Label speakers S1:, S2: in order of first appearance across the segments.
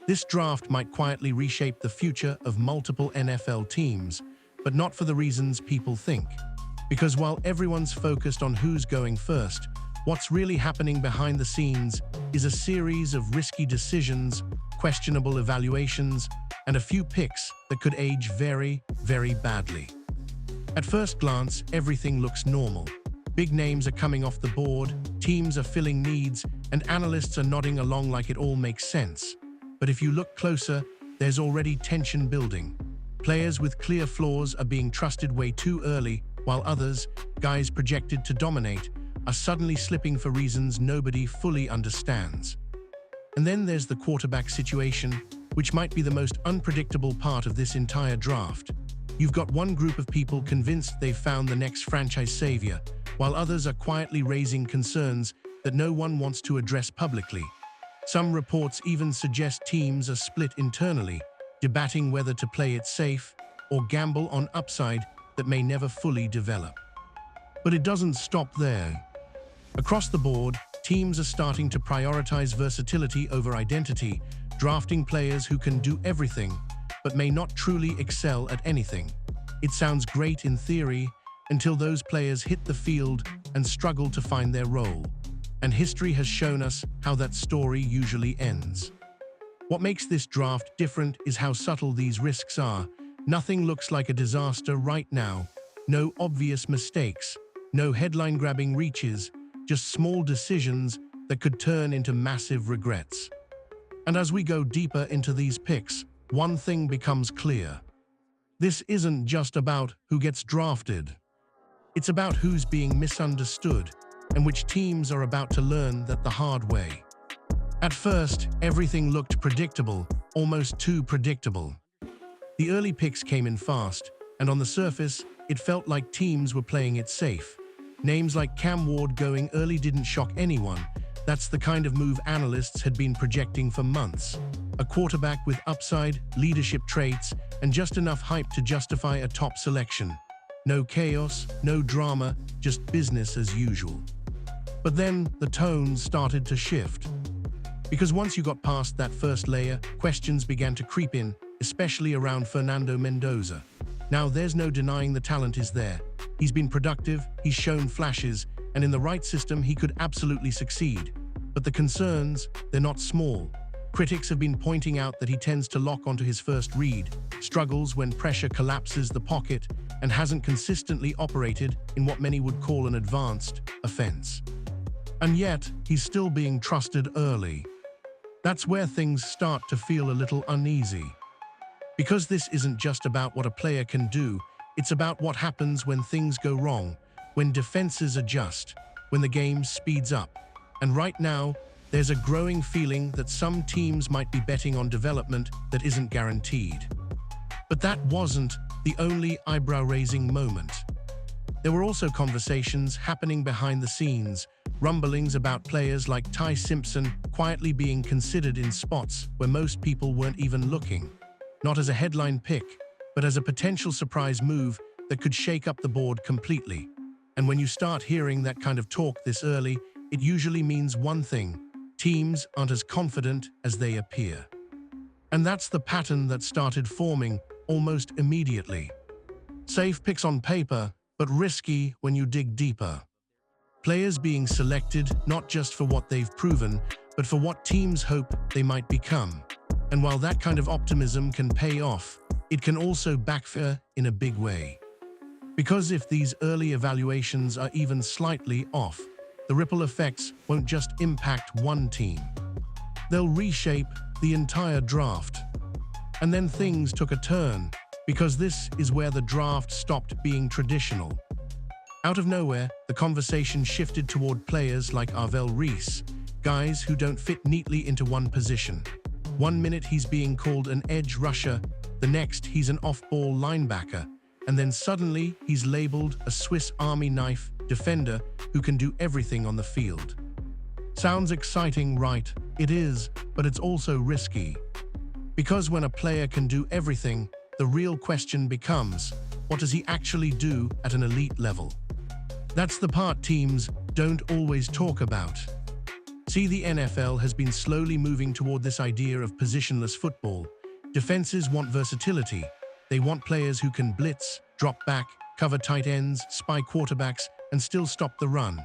S1: This draft might quietly reshape the future of multiple NFL teams, but not for the reasons people think. Because while everyone's focused on who's going first, what's really happening behind the scenes is a series of risky decisions, questionable evaluations, and a few picks that could age very, very badly. At first glance, everything looks normal. Big names are coming off the board, teams are filling needs, and analysts are nodding along like it all makes sense. But if you look closer, there's already tension building. Players with clear flaws are being trusted way too early, while others, guys projected to dominate, are suddenly slipping for reasons nobody fully understands. And then there's the quarterback situation, which might be the most unpredictable part of this entire draft. You've got one group of people convinced they've found the next franchise savior, while others are quietly raising concerns that no one wants to address publicly. Some reports even suggest teams are split internally, debating whether to play it safe or gamble on upside that may never fully develop. But it doesn't stop there. Across the board, teams are starting to prioritize versatility over identity, drafting players who can do everything, but may not truly excel at anything. It sounds great in theory until those players hit the field and struggle to find their role. And history has shown us how that story usually ends. What makes this draft different is how subtle these risks are. Nothing looks like a disaster right now. No obvious mistakes, no headline-grabbing reaches, just small decisions that could turn into massive regrets. And as we go deeper into these picks, one thing becomes clear. This isn't just about who gets drafted. It's about who's being misunderstood and which teams are about to learn that the hard way. At first, everything looked predictable, almost too predictable. The early picks came in fast, and on the surface, it felt like teams were playing it safe. Names like Cam Ward going early didn't shock anyone. That's the kind of move analysts had been projecting for months. A quarterback with upside, leadership traits, and just enough hype to justify a top selection. No chaos, no drama, just business as usual. But then the tone started to shift. Because once you got past that first layer, questions began to creep in, especially around Fernando Mendoza. Now, there's no denying the talent is there. He's been productive, he's shown flashes, and in the right system, he could absolutely succeed. But the concerns, they're not small. Critics have been pointing out that he tends to lock onto his first read, struggles when pressure collapses the pocket, and hasn't consistently operated in what many would call an advanced offense. And yet, he's still being trusted early. That's where things start to feel a little uneasy. Because this isn't just about what a player can do, it's about what happens when things go wrong, when defenses adjust, when the game speeds up. And right now, there's a growing feeling that some teams might be betting on development that isn't guaranteed. But that wasn't the only eyebrow-raising moment. There were also conversations happening behind the scenes, rumblings about players like Ty Simpson quietly being considered in spots where most people weren't even looking. Not as a headline pick, but as a potential surprise move that could shake up the board completely. And when you start hearing that kind of talk this early, it usually means one thing: teams aren't as confident as they appear. And that's the pattern that started forming almost immediately. Safe picks on paper, but risky when you dig deeper. Players being selected not just for what they've proven, but for what teams hope they might become. And while that kind of optimism can pay off, it can also backfire in a big way. Because if these early evaluations are even slightly off, the ripple effects won't just impact one team. They'll reshape the entire draft. And then things took a turn, because this is where the draft stopped being traditional. Out of nowhere, the conversation shifted toward players like Arvell Reese, guys who don't fit neatly into one position. One minute he's being called an edge rusher, the next he's an off-ball linebacker, and then suddenly he's labeled a Swiss Army knife defender who can do everything on the field. Sounds exciting, right? It is, but it's also risky. Because when a player can do everything, the real question becomes, what does he actually do at an elite level? That's the part teams don't always talk about. See, the NFL has been slowly moving toward this idea of positionless football. Defenses want versatility. They want players who can blitz, drop back, cover tight ends, spy quarterbacks, and still stop the run.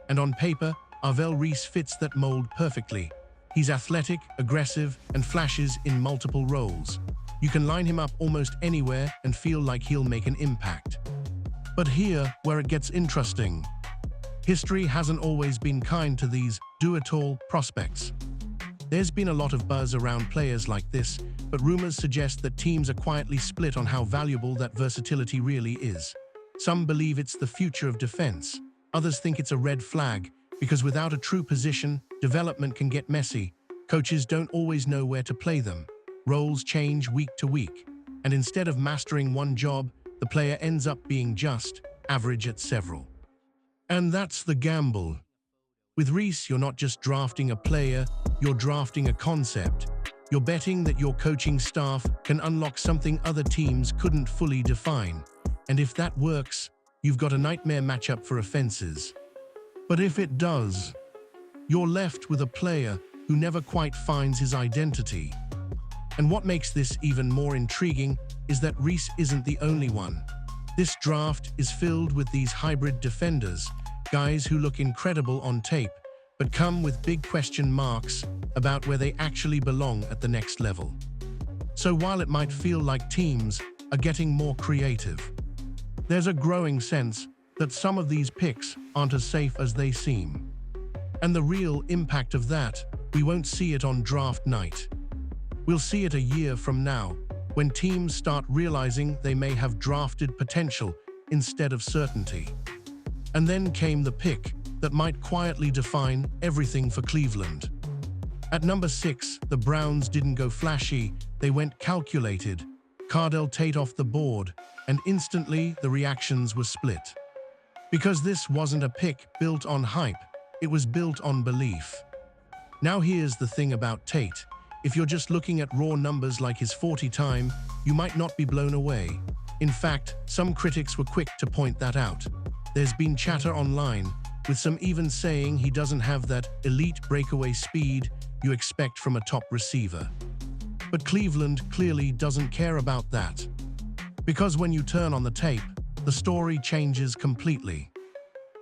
S1: And on paper, Arvell Reese fits that mold perfectly. He's athletic, aggressive, and flashes in multiple roles. You can line him up almost anywhere and feel like he'll make an impact. But here, where it gets interesting. History hasn't always been kind to these do-it-all prospects. There's been a lot of buzz around players like this, but rumors suggest that teams are quietly split on how valuable that versatility really is. Some believe it's the future of defense. Others think it's a red flag, because without a true position, development can get messy. Coaches don't always know where to play them. Roles change week to week. And instead of mastering one job, the player ends up being just average at several. And that's the gamble. With Reese, you're not just drafting a player, you're drafting a concept. You're betting that your coaching staff can unlock something other teams couldn't fully define. And if that works, you've got a nightmare matchup for offenses. But if it does, you're left with a player who never quite finds his identity. And what makes this even more intriguing is that Reese isn't the only one. This draft is filled with these hybrid defenders, guys who look incredible on tape, but come with big question marks about where they actually belong at the next level. So while it might feel like teams are getting more creative, there's a growing sense that some of these picks aren't as safe as they seem. And the real impact of that, we won't see it on draft night. We'll see it a year from now, when teams start realizing they may have drafted potential instead of certainty. And then came the pick that might quietly define everything for Cleveland. At number 6, the Browns didn't go flashy, they went calculated. Cardell Tate off the board, and instantly the reactions were split. Because this wasn't a pick built on hype, it was built on belief. Now here's the thing about Tate. If you're just looking at raw numbers like his 40 time, you might not be blown away. In fact, some critics were quick to point that out. There's been chatter online, with some even saying he doesn't have that elite breakaway speed you expect from a top receiver. But Cleveland clearly doesn't care about that. Because when you turn on the tape, the story changes completely.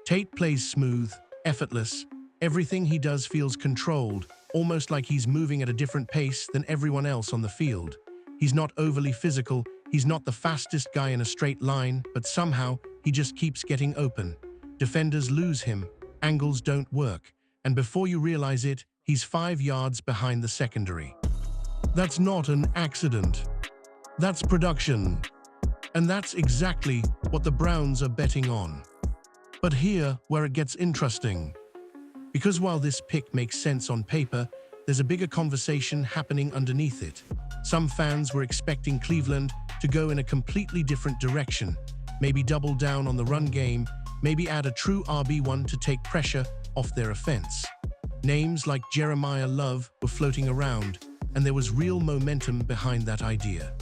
S1: Tate plays smooth, effortless. Everything he does feels controlled, almost like he's moving at a different pace than everyone else on the field. He's not overly physical, he's not the fastest guy in a straight line, but somehow he just keeps getting open. Defenders lose him, angles don't work, and before you realize it, he's 5 yards behind the secondary. That's not an accident. That's production. And that's exactly what the Browns are betting on. But here, where it gets interesting. Because while this pick makes sense on paper, there's a bigger conversation happening underneath it. Some fans were expecting Cleveland to go in a completely different direction, maybe double down on the run game, maybe add a true RB1 to take pressure off their offense. Names like Jeremiah Love were floating around, and there was real momentum behind that idea.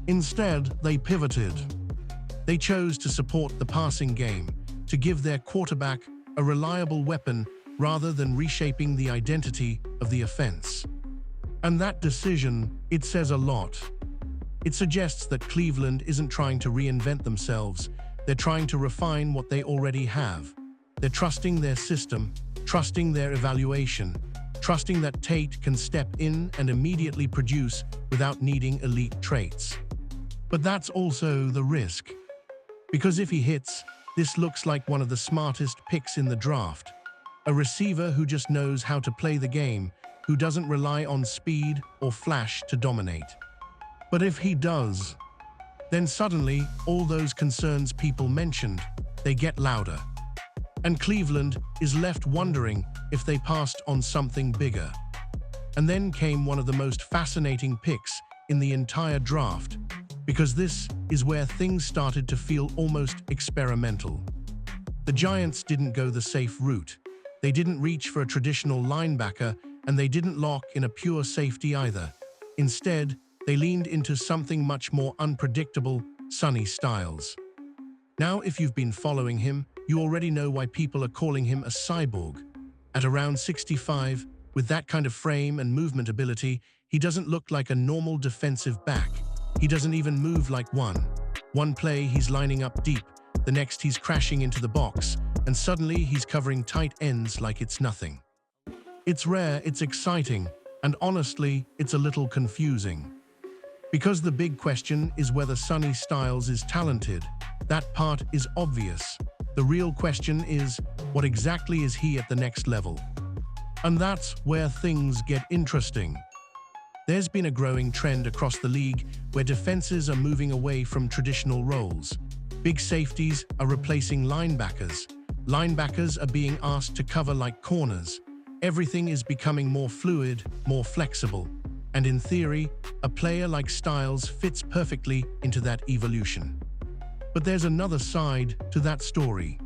S1: Instead, they pivoted. They chose to support the passing game, to give their quarterback a reliable weapon rather than reshaping the identity of the offense. And that decision, it says a lot. It suggests that Cleveland isn't trying to reinvent themselves, they're trying to refine what they already have. They're trusting their system, trusting their evaluation, trusting that Tate can step in and immediately produce without needing elite traits. But that's also the risk. Because if he hits, this looks like one of the smartest picks in the draft. A receiver who just knows how to play the game, who doesn't rely on speed or flash to dominate. But if he does, then suddenly all those concerns people mentioned, they get louder. And Cleveland is left wondering if they passed on something bigger. And then came one of the most fascinating picks in the entire draft, because this is where things started to feel almost experimental. The Giants didn't go the safe route. They didn't reach for a traditional linebacker, and they didn't lock in a pure safety either. Instead, they leaned into something much more unpredictable, Sonny Styles. Now, if you've been following him, you already know why people are calling him a cyborg. At around 65, with that kind of frame and movement ability, he doesn't look like a normal defensive back. He doesn't even move like one. One play, he's lining up deep. The next, he's crashing into the box. And suddenly, he's covering tight ends like it's nothing. It's rare, it's exciting, and honestly, it's a little confusing. Because the big question is whether Sonny Styles is talented. That part is obvious. The real question is, what exactly is he at the next level? And that's where things get interesting. There's been a growing trend across the league where defenses are moving away from traditional roles. Big safeties are replacing linebackers. Linebackers are being asked to cover like corners. Everything is becoming more fluid, more flexible. And in theory, a player like Styles fits perfectly into that evolution. But there's another side to that story.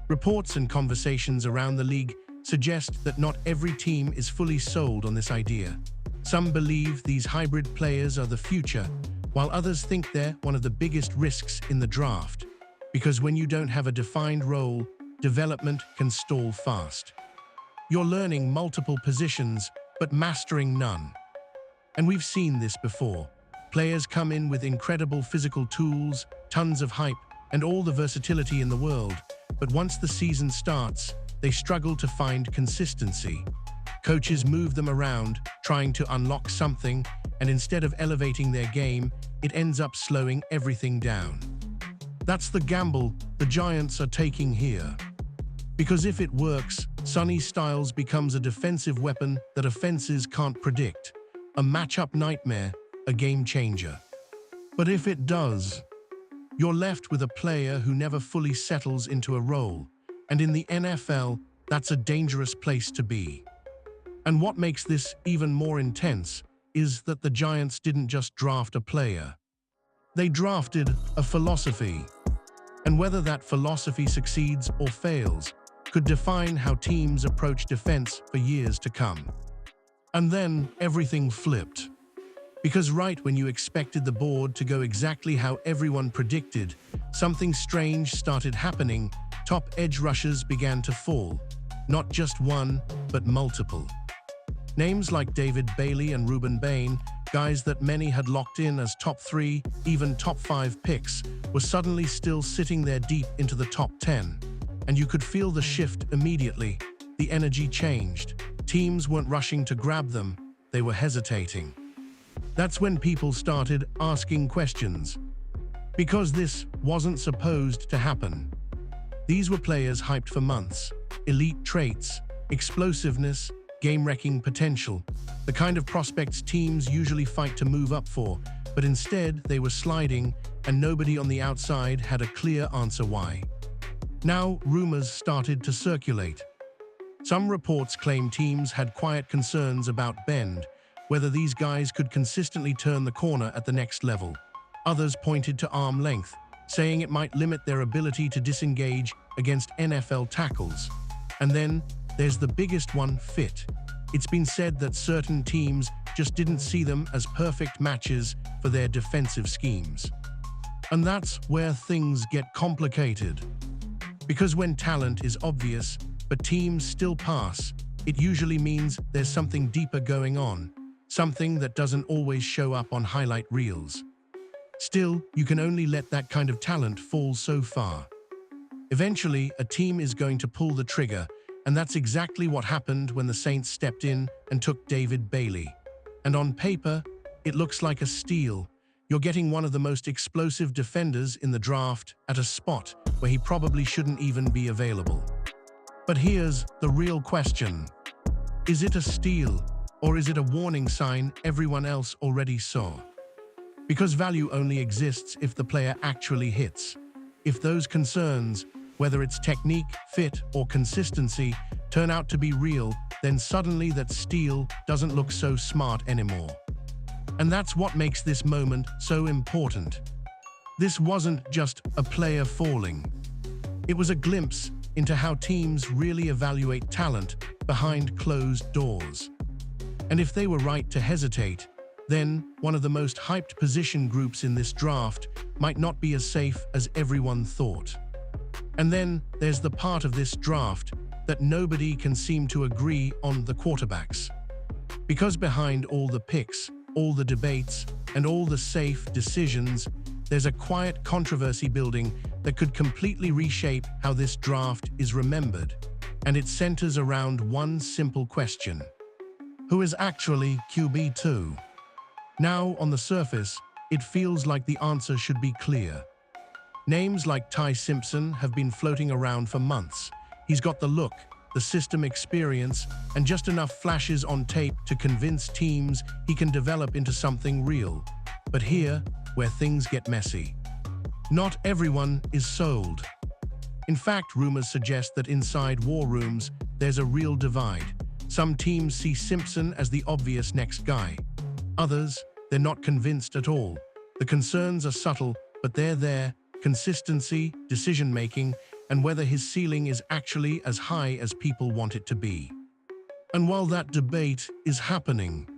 S1: Reports and conversations around the league suggest that not every team is fully sold on this idea. Some believe these hybrid players are the future, while others think they're one of the biggest risks in the draft. Because when you don't have a defined role, development can stall fast. You're learning multiple positions, but mastering none. And we've seen this before. Players come in with incredible physical tools, tons of hype, and all the versatility in the world, but once the season starts, they struggle to find consistency. Coaches move them around, trying to unlock something, and instead of elevating their game, it ends up slowing everything down. That's the gamble the Giants are taking here. Because if it works, Sonny Styles becomes a defensive weapon that offenses can't predict. A matchup nightmare, a game changer. But if it does, you're left with a player who never fully settles into a role. And in the NFL, that's a dangerous place to be. And what makes this even more intense is that the Giants didn't just draft a player. They drafted a philosophy. And whether that philosophy succeeds or fails could define how teams approach defense for years to come. And then everything flipped. Because right when you expected the board to go exactly how everyone predicted, something strange started happening. Top edge rushers began to fall. Not just one, but multiple. Names like David Bailey and Ruben Bain, guys that many had locked in as top 3, even top 5 picks, were suddenly still sitting there deep into the top 10. And you could feel the shift immediately. The energy changed. Teams weren't rushing to grab them, they were hesitating. That's when people started asking questions. Because this wasn't supposed to happen. These were players hyped for months. Elite traits, explosiveness, game-wrecking potential. The kind of prospects teams usually fight to move up for, but instead they were sliding, and nobody on the outside had a clear answer why. Now, rumors started to circulate. Some reports claim teams had quiet concerns about bend, whether these guys could consistently turn the corner at the next level. Others pointed to arm length, saying it might limit their ability to disengage against NFL tackles. And then, there's the biggest one, fit. It's been said that certain teams just didn't see them as perfect matches for their defensive schemes. And that's where things get complicated. Because when talent is obvious, but teams still pass, it usually means there's something deeper going on, something that doesn't always show up on highlight reels. Still, you can only let that kind of talent fall so far. Eventually, a team is going to pull the trigger, and that's exactly what happened when the Saints stepped in and took David Bailey. And on paper, it looks like a steal. You're getting one of the most explosive defenders in the draft at a spot where he probably shouldn't even be available. But here's the real question. Is it a steal, or is it a warning sign everyone else already saw? Because value only exists if the player actually hits. If those concerns, whether it's technique, fit, or consistency, turn out to be real, then suddenly that steal doesn't look so smart anymore. And that's what makes this moment so important. This wasn't just a player falling. It was a glimpse into how teams really evaluate talent behind closed doors. And if they were right to hesitate, then one of the most hyped position groups in this draft might not be as safe as everyone thought. And then there's the part of this draft that nobody can seem to agree on the quarterbacks. Because behind all the picks, all the debates, and all the safe decisions, there's a quiet controversy building that could completely reshape how this draft is remembered. And it centers around one simple question: who is actually QB2? Now, on the surface, it feels like the answer should be clear. Names like Ty Simpson have been floating around for months. He's got the look, the system experience, and just enough flashes on tape to convince teams he can develop into something real. But here, where things get messy. Not everyone is sold. In fact, rumors suggest that inside war rooms, there's a real divide. Some teams see Simpson as the obvious next guy. Others, they're not convinced at all. The concerns are subtle, but they're there: consistency, decision-making, and whether his ceiling is actually as high as people want it to be. And while that debate is happening,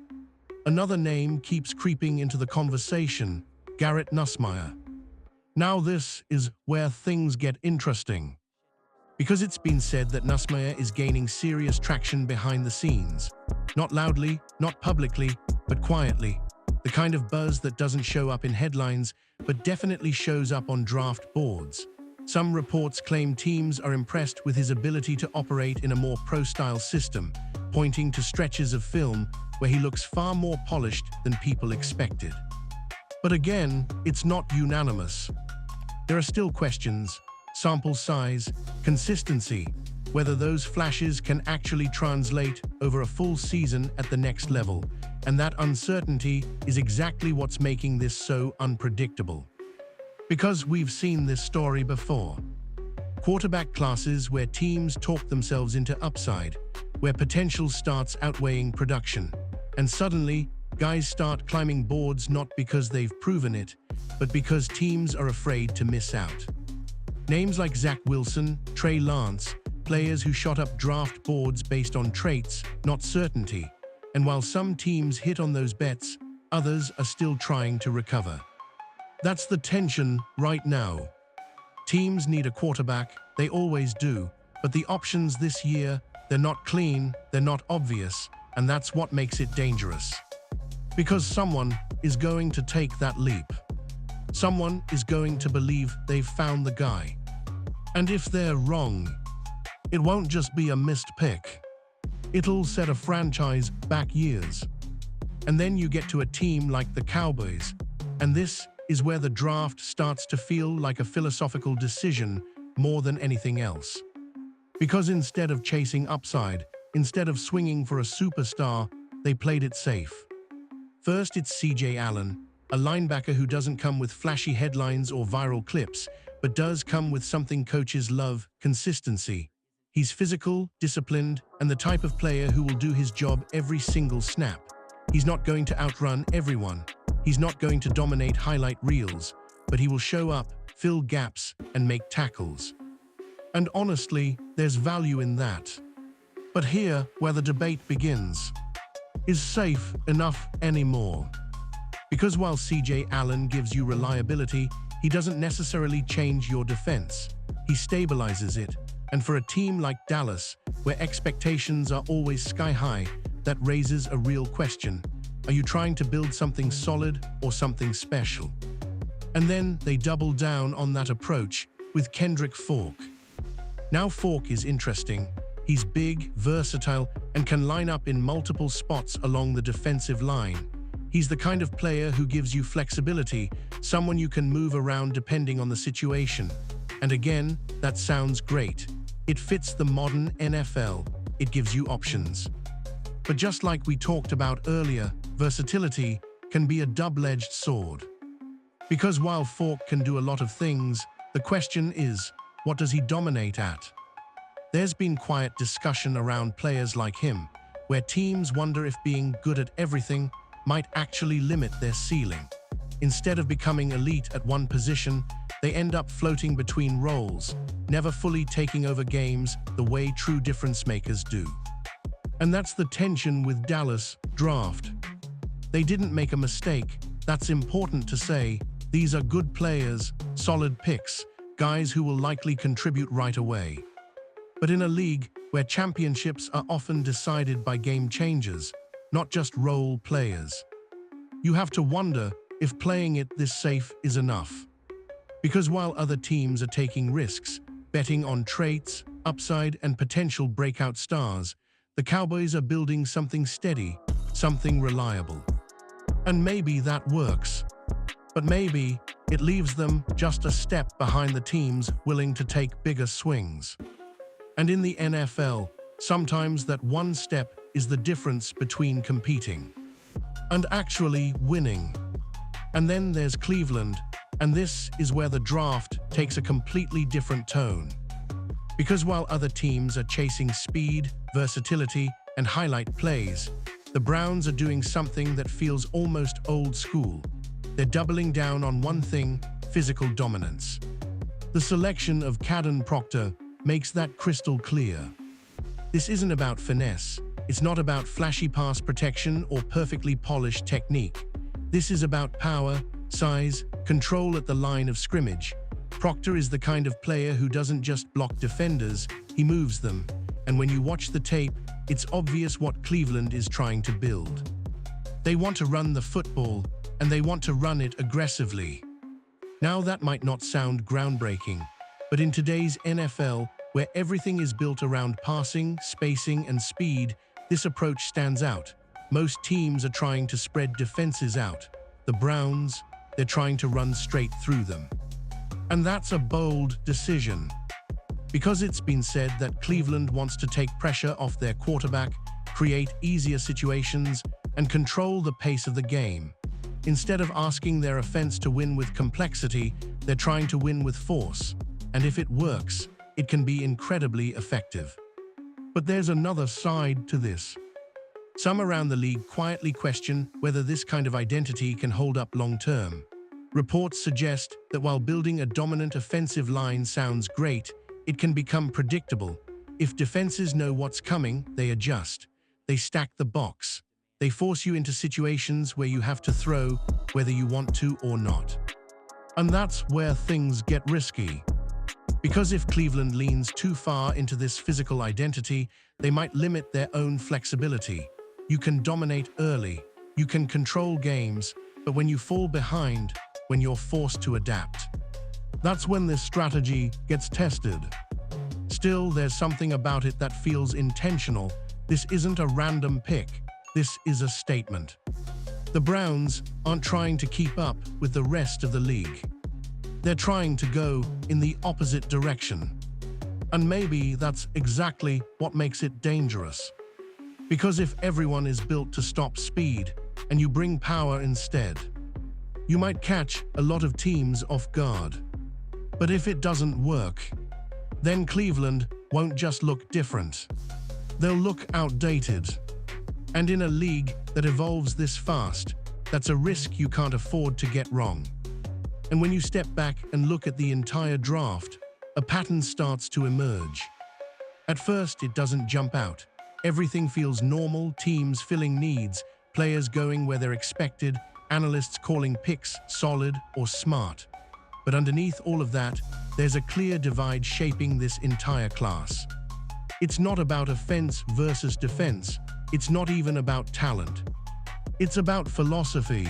S1: another name keeps creeping into the conversation: Garrett Nussmeier. Now this is where things get interesting, because it's been said that Nussmeier is gaining serious traction behind the scenes. Not loudly, not publicly, but quietly. The kind of buzz that doesn't show up in headlines, but definitely shows up on draft boards. Some reports claim teams are impressed with his ability to operate in a more pro-style system, pointing to stretches of film where he looks far more polished than people expected. But again, it's not unanimous. There are still questions: sample size, consistency, whether those flashes can actually translate over a full season at the next level. And that uncertainty is exactly what's making this so unpredictable. Because we've seen this story before. Quarterback classes where teams talk themselves into upside, where potential starts outweighing production. And suddenly, guys start climbing boards not because they've proven it, but because teams are afraid to miss out. Names like Zach Wilson, Trey Lance, players who shot up draft boards based on traits, not certainty. And while some teams hit on those bets, others are still trying to recover. That's the tension right now. Teams need a quarterback, they always do, but the options this year, they're not clean, they're not obvious, and that's what makes it dangerous. Because someone is going to take that leap. Someone is going to believe they've found the guy. And if they're wrong, it won't just be a missed pick. It'll set a franchise back years. And then you get to a team like the Cowboys, and this is where the draft starts to feel like a philosophical decision more than anything else. Because instead of chasing upside, instead of swinging for a superstar, they played it safe. First, it's CJ Allen, a linebacker who doesn't come with flashy headlines or viral clips, but does come with something coaches love: consistency. He's physical, disciplined, and the type of player who will do his job every single snap. He's not going to outrun everyone. He's not going to dominate highlight reels, but he will show up, fill gaps, and make tackles. And honestly, there's value in that. But here, where the debate begins: is safe enough anymore? Because while CJ Allen gives you reliability, he doesn't necessarily change your defense. He stabilizes it. And for a team like Dallas, where expectations are always sky high, that raises a real question. Are you trying to build something solid or something special? And then they double down on that approach with Kendrick Falk. Now Falk is interesting. He's big, versatile, and can line up in multiple spots along the defensive line. He's the kind of player who gives you flexibility, someone you can move around depending on the situation. And again, that sounds great. It fits the modern NFL. It gives you options. But just like we talked about earlier, versatility can be a double-edged sword. Because while Falk can do a lot of things, the question is, what does he dominate at? There's been quiet discussion around players like him, where teams wonder if being good at everything might actually limit their ceiling. Instead of becoming elite at one position, they end up floating between roles, never fully taking over games the way true difference makers do. And that's the tension with Dallas draft. They didn't make a mistake. That's important to say. These are good players, solid picks, guys who will likely contribute right away. But in a league where championships are often decided by game changers, not just role players. You have to wonder if playing it this safe is enough. Because while other teams are taking risks, betting on traits, upside, and potential breakout stars, the Cowboys are building something steady, something reliable. And maybe that works. But maybe it leaves them just a step behind the teams willing to take bigger swings. And in the NFL, sometimes that one step is the difference between competing and actually winning. And then there's Cleveland, and this is where the draft takes a completely different tone. Because while other teams are chasing speed, versatility, and highlight plays, the Browns are doing something that feels almost old school. They're doubling down on one thing: physical dominance. The selection of Kadyn Proctor makes that crystal clear. This isn't about finesse. It's not about flashy pass protection or perfectly polished technique. This is about power, size, control at the line of scrimmage. Proctor is the kind of player who doesn't just block defenders, he moves them. And when you watch the tape, it's obvious what Cleveland is trying to build. They want to run the football, and they want to run it aggressively. Now that might not sound groundbreaking, but in today's NFL, where everything is built around passing, spacing, and speed, this approach stands out. Most teams are trying to spread defenses out. The Browns, they're trying to run straight through them. And that's a bold decision. Because it's been said that Cleveland wants to take pressure off their quarterback, create easier situations, and control the pace of the game. Instead of asking their offense to win with complexity, they're trying to win with force. And if it works, it can be incredibly effective. But there's another side to this. Some around the league quietly question whether this kind of identity can hold up long-term. Reports suggest that while building a dominant offensive line sounds great, it can become predictable. If defenses know what's coming, they adjust. They stack the box. They force you into situations where you have to throw, whether you want to or not. And that's where things get risky. Because if Cleveland leans too far into this physical identity, they might limit their own flexibility. You can dominate early, you can control games, but when you fall behind, when you're forced to adapt, that's when this strategy gets tested. Still, there's something about it that feels intentional. This isn't a random pick. This is a statement. The Browns aren't trying to keep up with the rest of the league. They're trying to go in the opposite direction. And maybe that's exactly what makes it dangerous. Because if everyone is built to stop speed, and you bring power instead, you might catch a lot of teams off guard. But if it doesn't work, then Cleveland won't just look different. They'll look outdated. And in a league that evolves this fast, that's a risk you can't afford to get wrong. And when you step back and look at the entire draft, a pattern starts to emerge. At first, it doesn't jump out. Everything feels normal, teams filling needs, players going where they're expected, analysts calling picks solid or smart. But underneath all of that, there's a clear divide shaping this entire class. It's not about offense versus defense. It's not even about talent. It's about philosophy.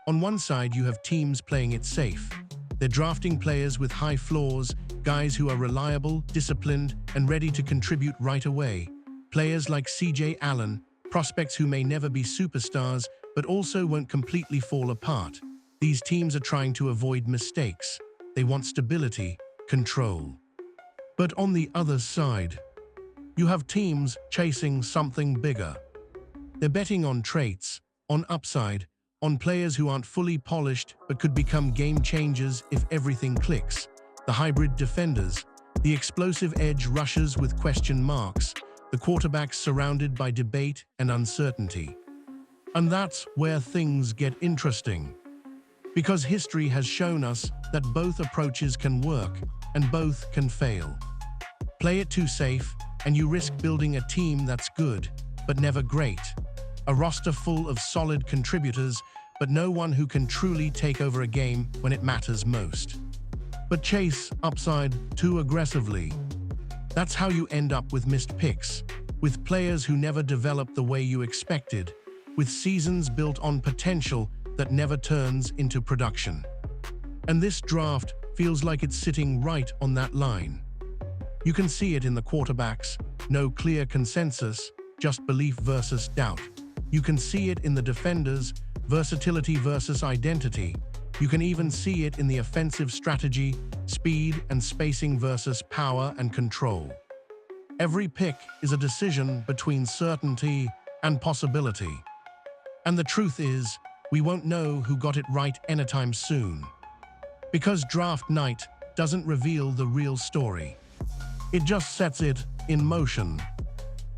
S1: On one side, you have teams playing it safe. They're drafting players with high floors, guys who are reliable, disciplined, and ready to contribute right away. Players like C.J. Allen, prospects who may never be superstars, but also won't completely fall apart. These teams are trying to avoid mistakes. They want stability, control. But on the other side, you have teams chasing something bigger. They're betting on traits, on upside, on players who aren't fully polished but could become game changers if everything clicks. The hybrid defenders, the explosive edge rushers with question marks, the quarterbacks surrounded by debate and uncertainty. And that's where things get interesting. Because history has shown us that both approaches can work and both can fail. Play it too safe, and you risk building a team that's good, but never great. A roster full of solid contributors, but no one who can truly take over a game when it matters most. But chase upside too aggressively, That's how you end up with missed picks, with players who never develop the way you expected, with seasons built on potential that never turns into production. And this draft feels like it's sitting right on that line. You can see it in the quarterbacks, no clear consensus, just belief versus doubt. You can see it in the defenders, versatility versus identity. You can even see it in the offensive strategy, speed and spacing versus power and control. Every pick is a decision between certainty and possibility. And the truth is, we won't know who got it right anytime soon. Because draft night doesn't reveal the real story. It just sets it in motion.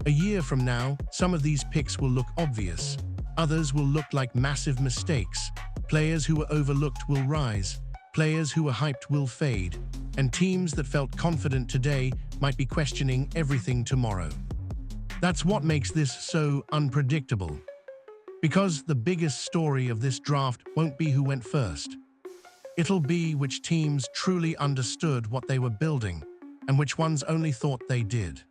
S1: A year from now, some of these picks will look obvious. Others will look like massive mistakes. Players who were overlooked will rise. Players who were hyped will fade. And teams that felt confident today might be questioning everything tomorrow. That's what makes this so unpredictable. Because the biggest story of this draft won't be who went first. It'll be which teams truly understood what they were building and which ones only thought they did.